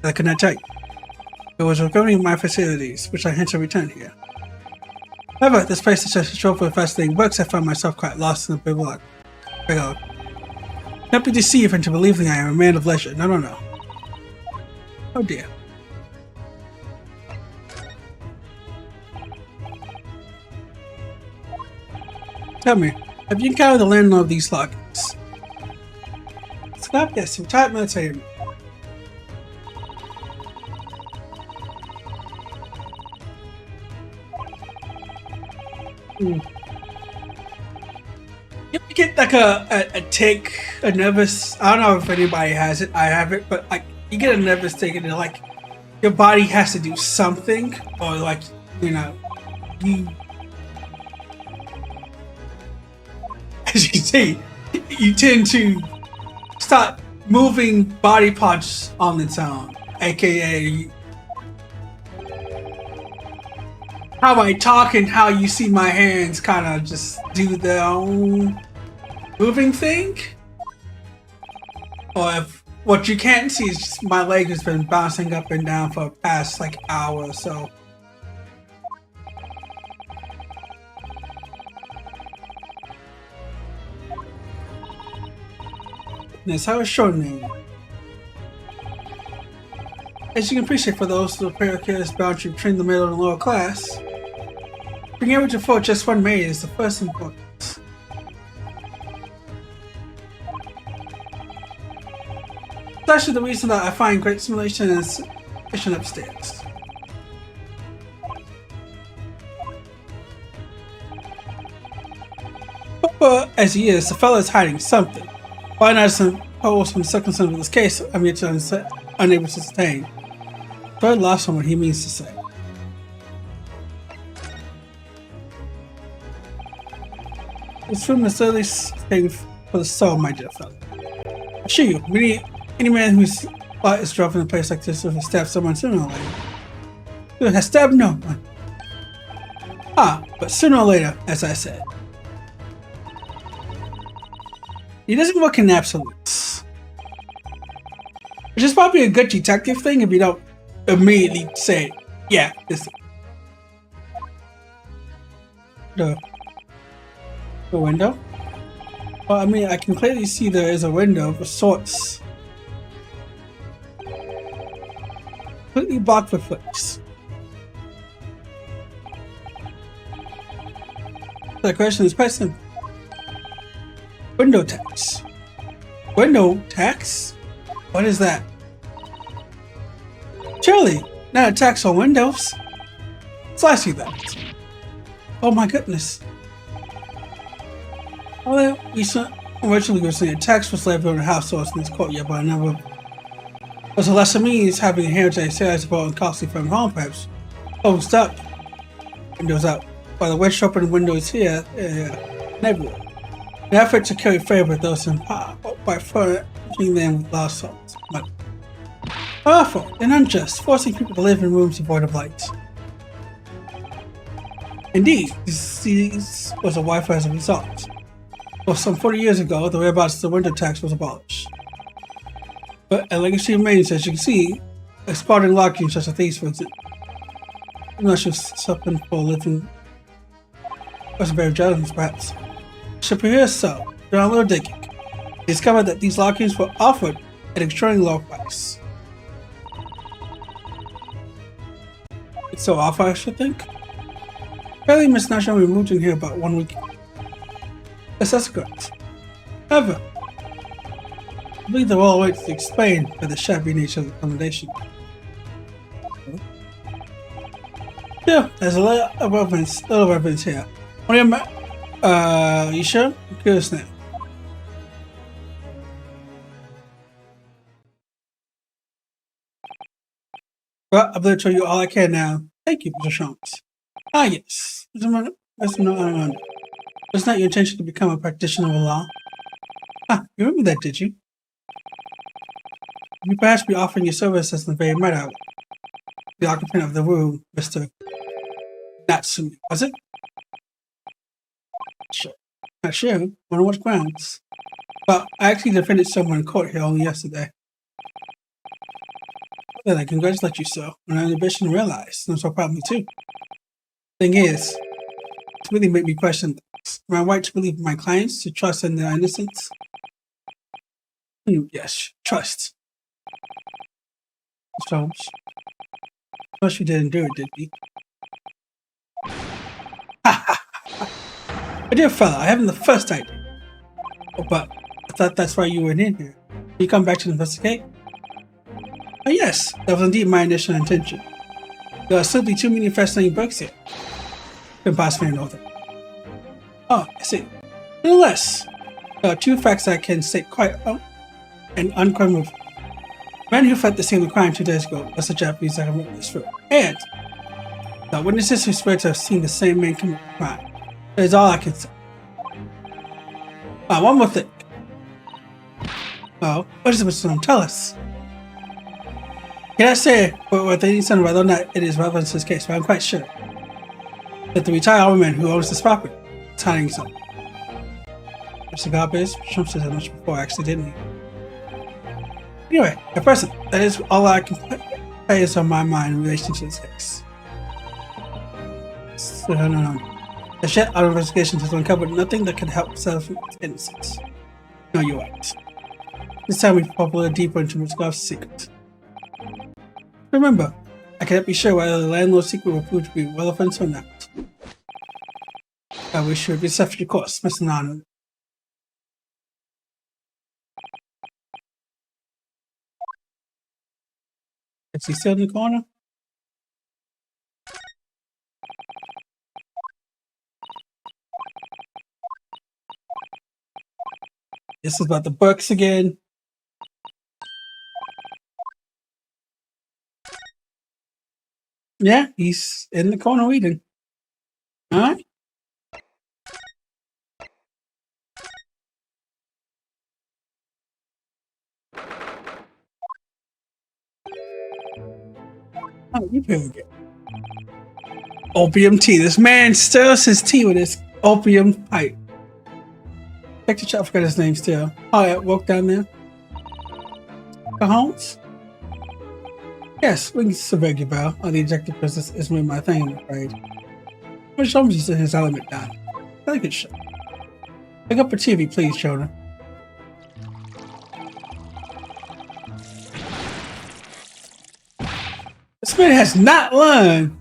I could not tell you. It was regarding my facilities, which I hence to return here. However, this place is such a show for fascinating books, I found myself quite lost in the big world. Not be deceived into believing I am a man of leisure. No, no, no. Oh dear. Tell me, have you encountered the landlord of these lockets? Stop, yes, retired military. You get like a tick, a nervous. I don't know if anybody has it. I have it, but like you get a nervous tick, and like your body has to do something, or like you as you see, you tend to start moving body parts on its own, aka how I talk and how you see my hands kind of just do their own moving thing. Or if what you can't see is just my leg has been bouncing up and down for the past like hour or so. That's how it's shortening. As you can appreciate, for those who prepare careless boundary between the middle and the lower class, being able to afford just one maid is the first importance. It's actually the reason that I find great simulation and sufficient upstairs. But as he is, the fellow is hiding something. Why not suppose from the circumstances of this case, I'm yet unable to sustain. Very lost on what he means to say. This room is really thing for the soul, my dear fellow. I assure you, any man whose thought is dropped in a place like this will stab someone sooner or later. Who has stabbed no one. But sooner or later, as I said. He doesn't work in absolutes. Which is probably a good detective thing if you don't immediately say, yeah, this. The window? Well, I mean, I can clearly see there is a window of sorts. Completely blocked with flicks. The question is quite simple. Window tax. Window tax? What is that? Surely, not a tax on windows. So I see that. Oh my goodness. Well, originally we were saying a tax was levied on the households in this courtyard by a number of was a lesser means having a heritage sales about and costly from home perhaps. Closed up. Windows out. While the wedge open windows here and everywhere. An effort to carry favor with those in power by furnishing them with lost souls. Powerful and unjust, forcing people to live in rooms devoid of light. Indeed, this was a wife as a result. Well, some 40 years ago, the whereabouts of the window tax was abolished. But a legacy remains, as you can see, exploiting lodgings such as these, for instance. Unless you're something for living, was very jealous, perhaps. Superior so, during a little digging, he discovered that these lodgings were offered at an extremely low price. It's so awful, I should think. Fairly Miss National moved in here about 1 week. Yes, that's correct. However, I believe there are all ways to explain for the shabby nature of the accommodation. Yeah, there's a lot of evidence here. What do you sure? I'm curious now. Well, I've told you all I can now. Thank you, Mr. Shanks. Ah, yes. It's not your intention to become a practitioner of the law. You remember that, did you? You perhaps be offering your services in the very matter. The occupant of the room, Mr. Natsumi, was it? Sure. Not sure. On what grounds? Well, I actually defended someone in court here only yesterday. Well, I congratulate you, sir, on an ambition realized, and I'm so proud of me too. Thing is, to really make me question things. Am I right to believe my clients to trust in their innocence? Yes, trust. Mr. Holmes. Plus, you didn't do it, did we? My dear fellow, I haven't the first idea. Oh, but I thought that's why you went in here. Did you come back to investigate? Oh, yes, that was indeed my initial intention. There are simply too many fascinating books here. Couldn't possibly know them. Oh, I see. Nonetheless, there are two facts I can state quite and unequivocally. The man who fled the scene of the crime 2 days ago was a Japanese that wrote this through. And the witnesses who swear to have seen the same man commit the crime. That is all I can say. One more thing. Well, what is it, Mr. Stone? Tell us. Can I say with any son whether or not it is relevant to this case, but I'm quite sure that the retired woman who owns this property is hiding something. Mr. Garbage, Trump said that much before, actually, didn't he? Anyway, at present, that is all I can say is on my mind in relation to this case. So, no. As yet, our investigation has uncovered nothing that can help settle its innocence. No, you're right. This time we've probed a little deeper into Mr. Garf's secret. Remember, I cannot be sure whether the landlord's secret will prove to be relevant or not. I wish you would be set your course, Mr. Nano. Is he still in the corner? This is about the books again. Yeah, he's in the corner reading. Alright. Oh, you very good. Opium tea. This man stirs his tea with his opium pipe. Check the chat, I forgot his name still. Oh, yeah, walk down there. Holmes? Yes, we can survey you, Bell. The ejected business isn't really my thing, I'm afraid. Which Holmes is in his element now. Very good show. Pick up a TV, please, Jonah. This man has not learned.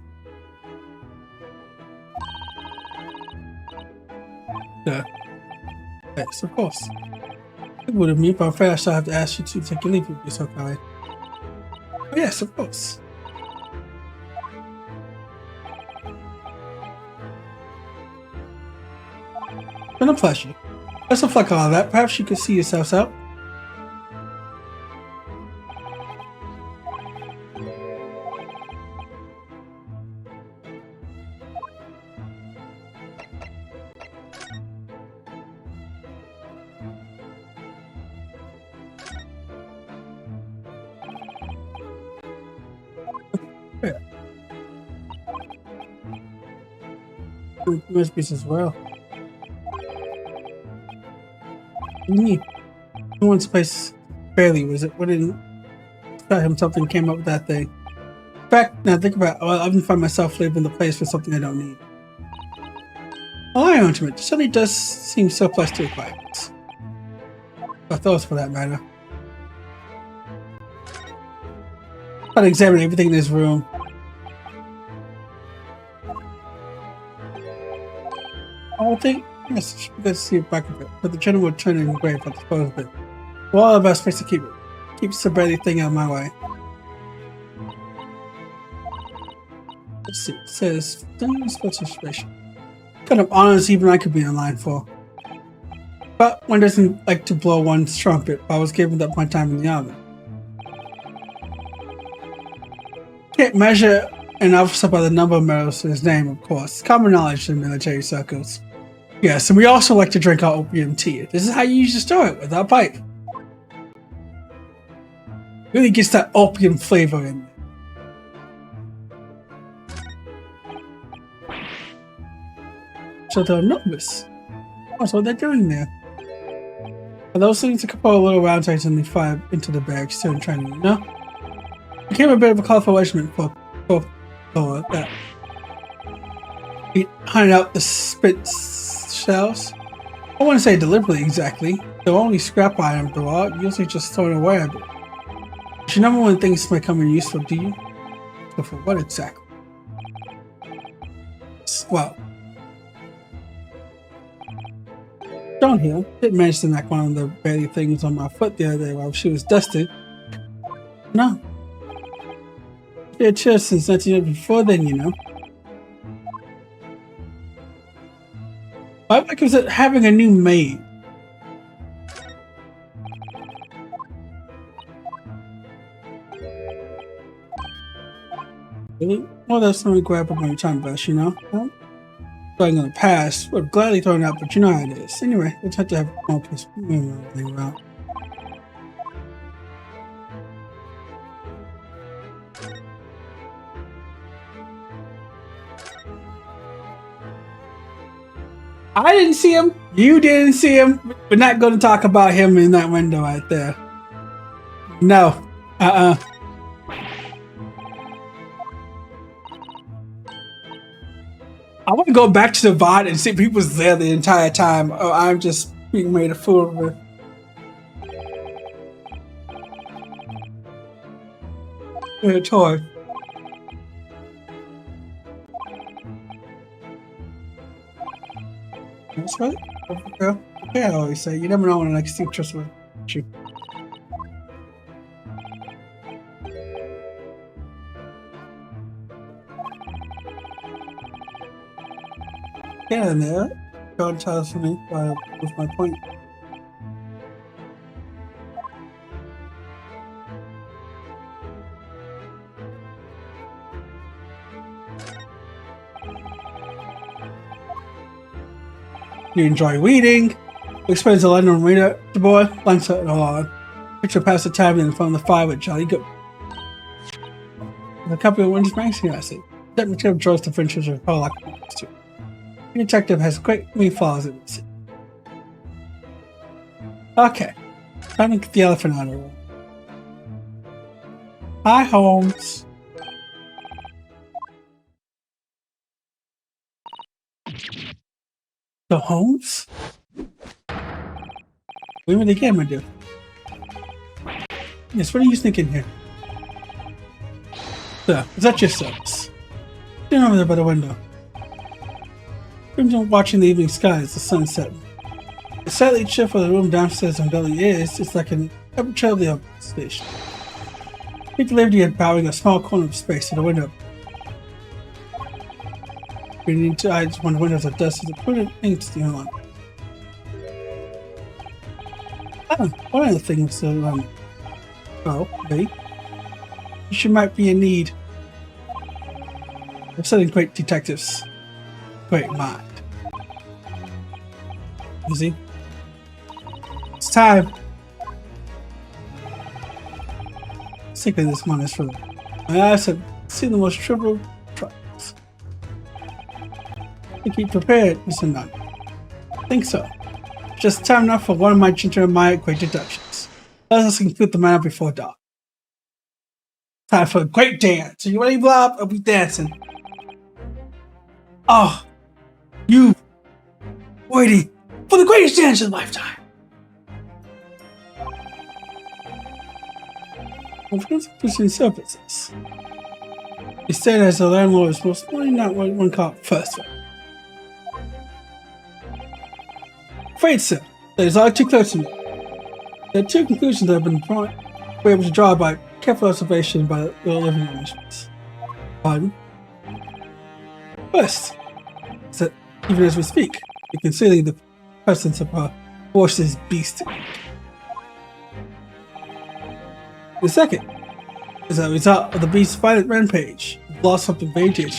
Yes, of course. It would have me, but I'm afraid I shall have to ask you to take a leave if you're so kind. Oh, yes, of course. Been a pleasure. Best of luck on all that. Perhaps you could see yourselves out. Must be as well. Someone's place barely was it? What didn't tell him something came up with that thing? In fact, now think about it, I often find myself leaving the place for something I don't need. Well, I own to it. Suddenly does seem surplus to requirements. Or thoughts for that matter. I'd examine everything in this room. I think, yes, let's see it back a bit. But the general would turn in grave at the close of it. Well, all of us supposed to keep it. Keeps the barely thing out of my way. Let's see, it says, special situation. Kind of honors even I could be in line for. But one doesn't like to blow one's trumpet, but I was giving up my time in the army. Can't measure an officer by the number of medals in his name, of course. Common knowledge in military circles. Yes, and we also like to drink our opium tea. This is how you usually store it, with our pipe. Really gets that opium flavor in there. So they're nervous. That's what they're doing there. Are those things to couple a little round tight and they fire into the bag, still trying to, you know? became a bit of a colorful regiment for that. He hunted out the spent shells. I wouldn't say deliberately exactly. The only scrap item though, usually just thrown away a bit. But you never when things might come in useful, do you? So for what exactly? Well, John here did manage to knock one of the baby things on my foot the other day while she was dusting. No. She had chilled since 1900 before then, you know. Why was it having a new maid? Really? Well, that's something to grab up on your time bus, you know? Huh? Going on the past, would gladly throw it out, but you know how it is. Anyway, let's have to have more place moving around. I didn't see him. You didn't see him. We're not going to talk about him in that window right there. No. I want to go back to the Vod and see if he was there the entire time. Oh, I'm just being made a fool of. A toy. That's right. Okay, I always say you never know when like Steve trust with you. Yeah, in there. God tells me what was my point. You enjoy reading, experience a London reader, the boy, lunch at all. Picture past the tavern in front of the fire with Jolly Good. With a couple of Winter's magazine, I see. That material draws the friendships of Paul like too. The detective has great many flaws in it. Okay, time to get the elephant out of the room. Hi, Holmes. The Holmes? Where would they get, my dear? Yes, what are you thinking here? Sir, is that your service? Stand over there by the window. I'm watching the evening sky as the sun set. The slightly cheerful the room downstairs on Gully is like an ever-traveling station. Peter Liberty had bowing a small corner of space to the window. Reading into eyes when the windows are dusty, the prudent things to the on. One of the things that, well, maybe, you might be in need of setting great detectives. Great mind. You see? It's time. Sick of this money for them. My eyes have seen the most trivial troubles. To keep prepared, Mr. Nunn. I think so. Just time enough for one of my Jeremiah great deductions. Let us conclude the matter before dark. Time for a great dance. Are you ready, Blob? I'll be dancing. Oh, you waiting for the greatest dance of a lifetime. Transportation services. He said as the landlord is most likely not what one called first. Afraid, sir, that is all too close to me. There are two conclusions that have been we're able to draw by careful observation by the living arrangements. One. First, is that even as we speak, we can see the presence of a horse's beast. The second is a result of the beast's violent rampage. We've lost something very dear.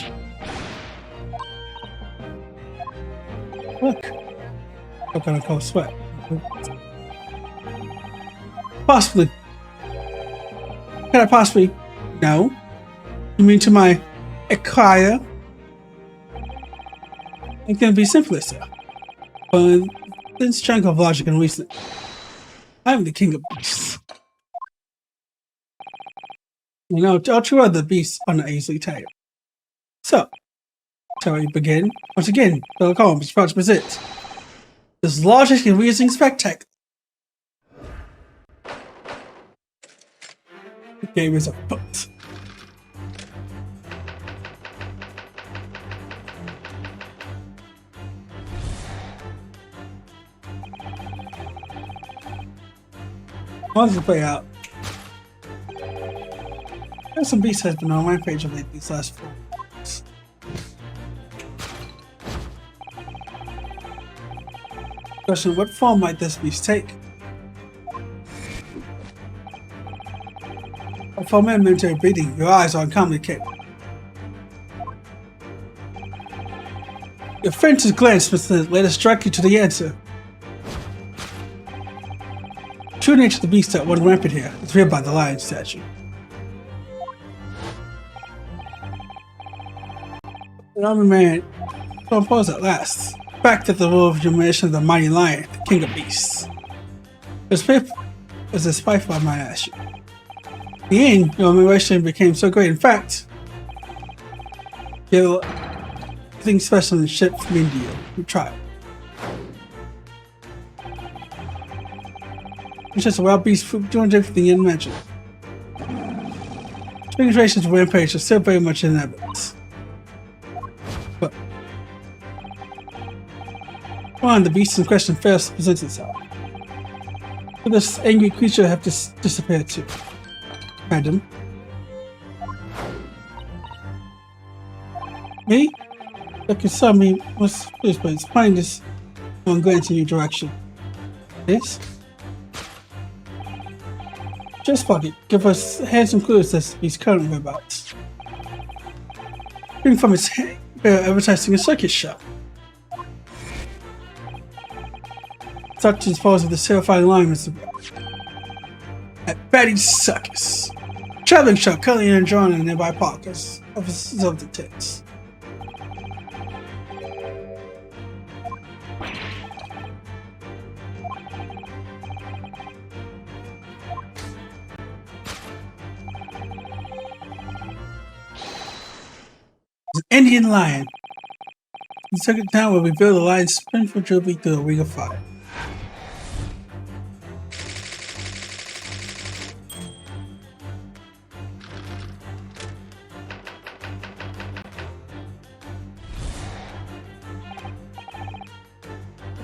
Look. I'm gonna cold sweat. Possibly. Can I possibly? No. You mean to my acquire? It can be simpler, sir. But this chunk of logic and reasoning. I'm the king of beasts. You know, all two other beasts are not easily tamed. So, shall we begin? Once again, Sherlock Holmes, about to present this largest and confusing spectacle. The game is afoot. How does it play out? Some beast has been on my page of these last 4 months. Question: what form might this beast take? For a momentary beating, your eyes are uncommonly keen. Your friend's glance must led us directly to the answer. True nature of the beast that runs rampant here is revealed by the lion statue. The army man proposed at last. The fact that the rule of humiliation of the mighty lion, the king of beasts, was a spiteful, I might ask you. In the end, your admiration became so great. In fact, you think special and shit from India. You tried. It's just a wild beast doing everything you imagine. Spring's races to rampage are still very much in evidence. But one, the beast in question fails to present itself. But this angry creature have disappeared too. Random. Me? That concern me was this place. Find this one glance in your direction. This? Just fuck it. Give us handsome clues as he's currently whereabouts. Hearing from his head, they're advertising a circus show. Such as follows with the terrifying line, Mr. At Betty's Circus. Traveling show currently enjoying in nearby park as offices of the tits. An Indian lion. The second town will reveal the lion's spinful droopy through a ring of fire.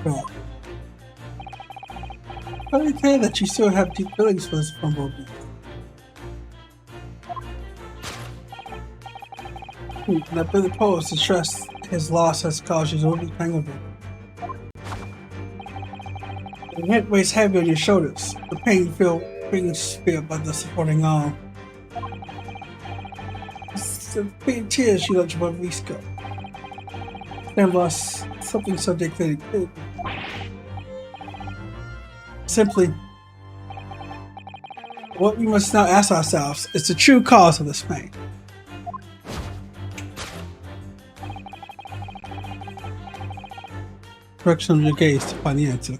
Right. Probably clear that you still have deep feelings for this bumblebee. And I really pose to trust his loss has caused you to really hang of it. The head weighs heavy on your shoulders. The pain being speared by the supporting arm. The pain tears you let your release go. Then lost something so dictated. Simply, what we must now ask ourselves is the true cause of this pain. Direction of your gaze to find the answer.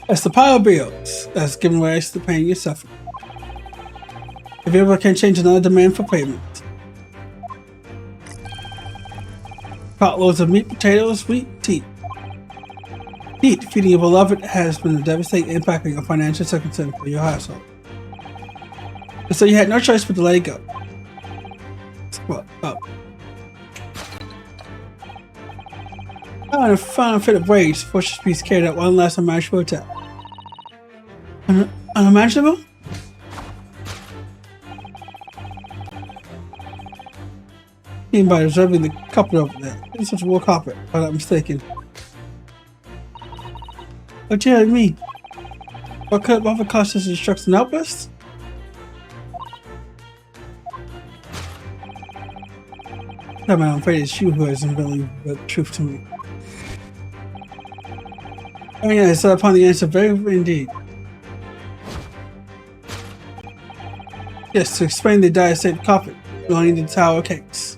As the pile builds, that's giving rise to the pain you suffer. If you ever can change another demand for payment. Potloads of meat, potatoes, wheat, tea. Heat, feeding your beloved has been a devastating impact on your financial circumstance for your household. And so you had no choice but to let it go. What? Oh. In a final fit of rage, Fortress Beast carried out one last unimaginable attack. Unimaginable? Seen by observing the carpet over there. It's such a wool carpet, if I'm not mistaken. Oh dear me. What could have caused this destruction outburst? I'm afraid it's you who hasn't really the truth to me. Oh yeah, I set upon the answer very indeed. Yes, to explain the dire state of carpet belonging to the Tower of Cakes.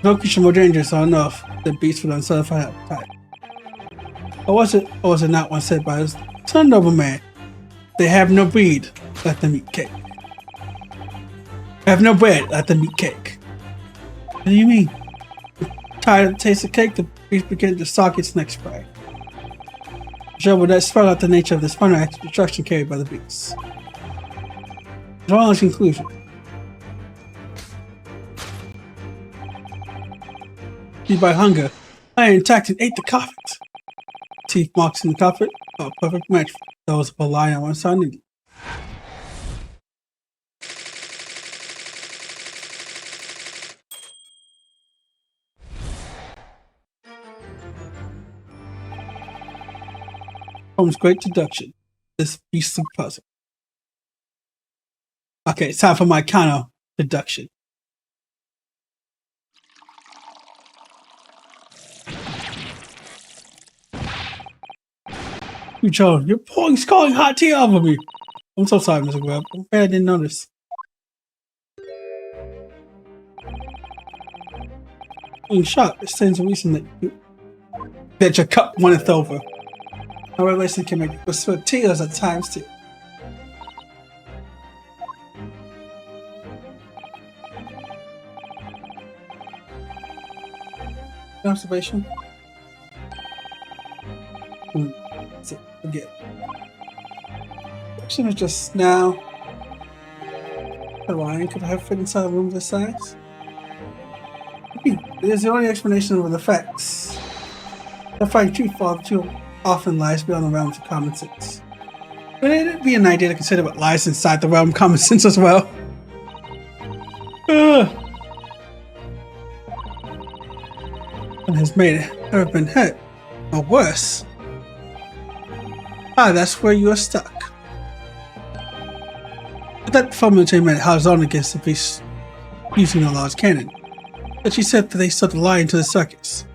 No creature more dangerous or enough than beasts with unsatisfied appetite. Or was it not one said by his son nobleman? They have no breed, let them eat cake. Have no bread, let them eat cake. What do you mean? Tired of the taste of cake, the beast began to sock its next prey. Joe would not spell out the nature of this final act of destruction carried by the beast. Drawing a conclusion. Feed by hunger, lion attacked and ate the coffin. Teeth marks in the coffin, a perfect match for those of a lion on one side and the Holmes' great deduction. This beastly puzzle. Okay, it's time for my counter deduction. You Joe, you're pouring scalding hot tea over me. I'm so sorry, Mr. Webb. I'm afraid I didn't notice. Being shot, it stands a reason that your cup runneth over. No relation can make people sweat tears at times too. Observation. So, again. Action is just now. A lion could have fit inside a room this size. It is the only explanation of the facts. The fight too far too often lies beyond the realms of common sense. But it'd be an idea to consider what lies inside the realm of common sense as well. And has made her been hurt, or worse. Ah, that's where you are stuck. But that formula made held on against the beast using a large cannon. But she said that they sent the lion to the circus.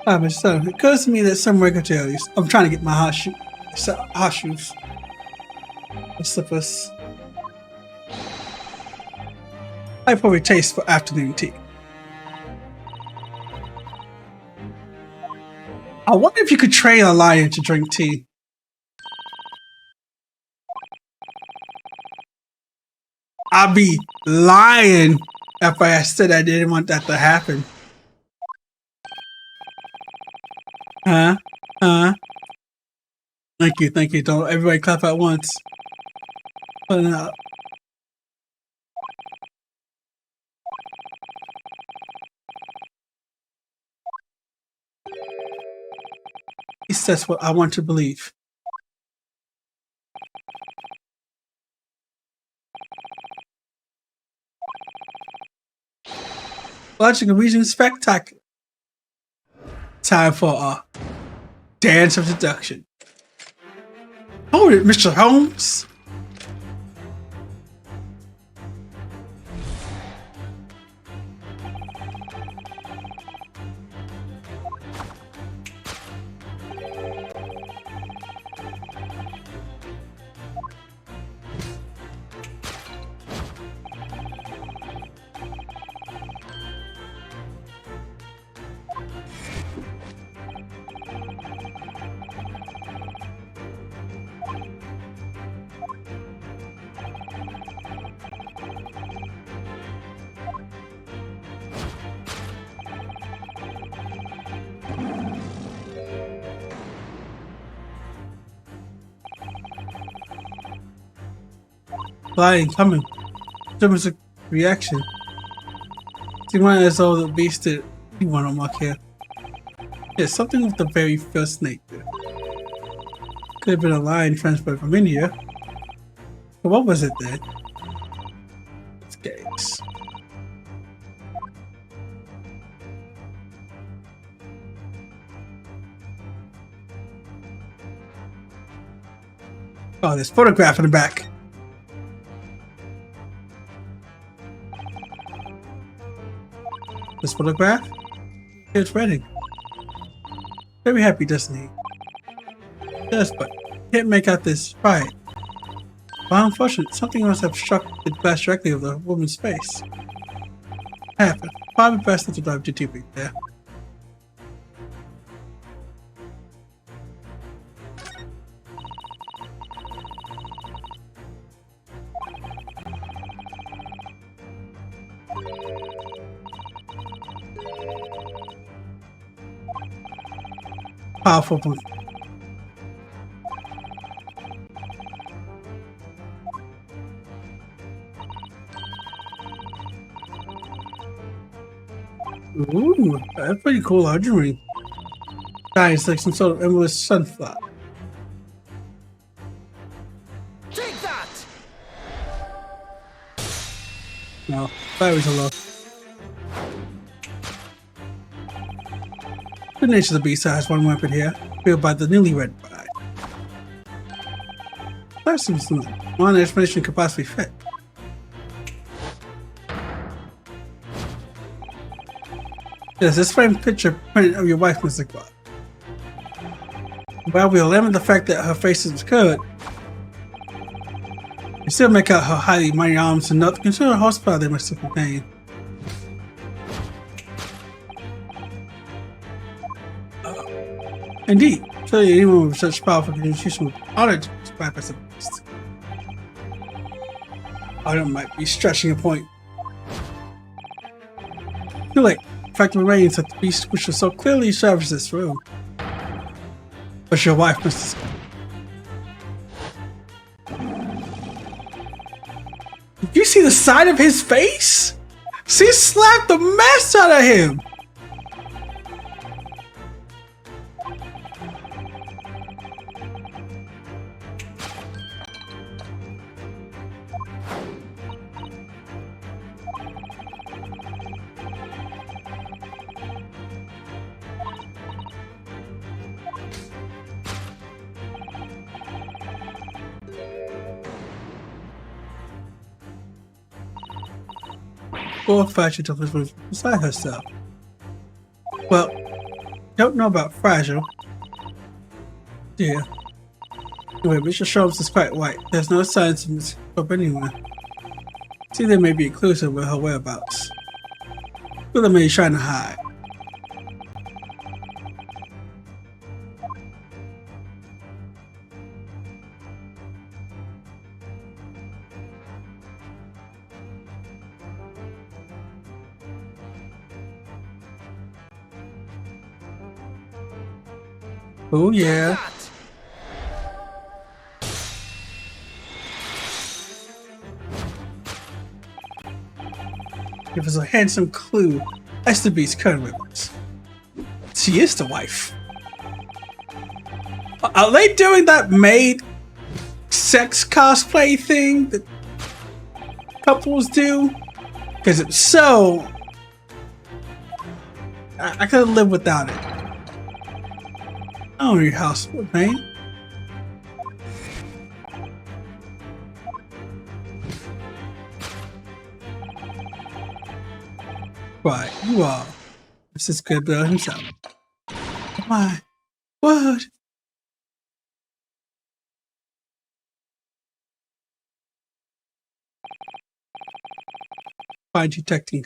Ah, but so it occurs to me that some regular I'm trying to get my hot shoes. The slippers. I probably taste for afternoon tea. I wonder if you could train a lion to drink tea. I'd be lying if I said I didn't want that to happen. Huh? Thank you. Don't everybody clap at once. But at least that's what I want to believe. Watching a region spectacular. Time for a dance of deduction. Hold it, Mr. Holmes. Lion coming. There was a reaction. Seemed as though the beast did you want to mock here. Yeah, something with the very first snake there. Could have been a lion transferred from India. But what was it then? It's gags. Oh, there's a photograph in the back. This photograph? It's Redding. Very happy, doesn't he? Yes, but can't make out this right. Well, unfortunately, something must have struck the glass directly over the woman's face. Happened. Probably best not to dive too deeply there. Powerful point. Ooh, that's pretty cool archery. Guys, like some sort of endless sunflower. Take that! No, batteries are low. The nature of the beast has one weapon here, built by the newlywed bride. That seems to one explanation could possibly fit. Yes, this framed picture print of your wife, Mr. God. While we eliminate the fact that her face is good, you still make out her highly mighty arms and not consider the horsepower they must have contained. Indeed, surely anyone with such powerful constitution would honor to bypass the beast. Honor might be stretching a point. Too late. The fact remains that the beast which was so clearly established this room. But your wife must have. Did you see the side of his face? She slapped the mess out of him! Poor Fragile was beside herself. Well, don't know about Fragile. Dear. Anyway, Mr. Sholmes is quite white. There's no signs of Miss Cope anywhere. See, there may be inclusive with her whereabouts. Who the may trying to hide? Oh yeah. Give us a handsome clue as to Beast's current weapons. She is the wife. Are they doing that maid sex cosplay thing that couples do? Because if so, I could live without it. Oh, your house, man. Right, you are. This is good Bill himself. Why? What? By detecting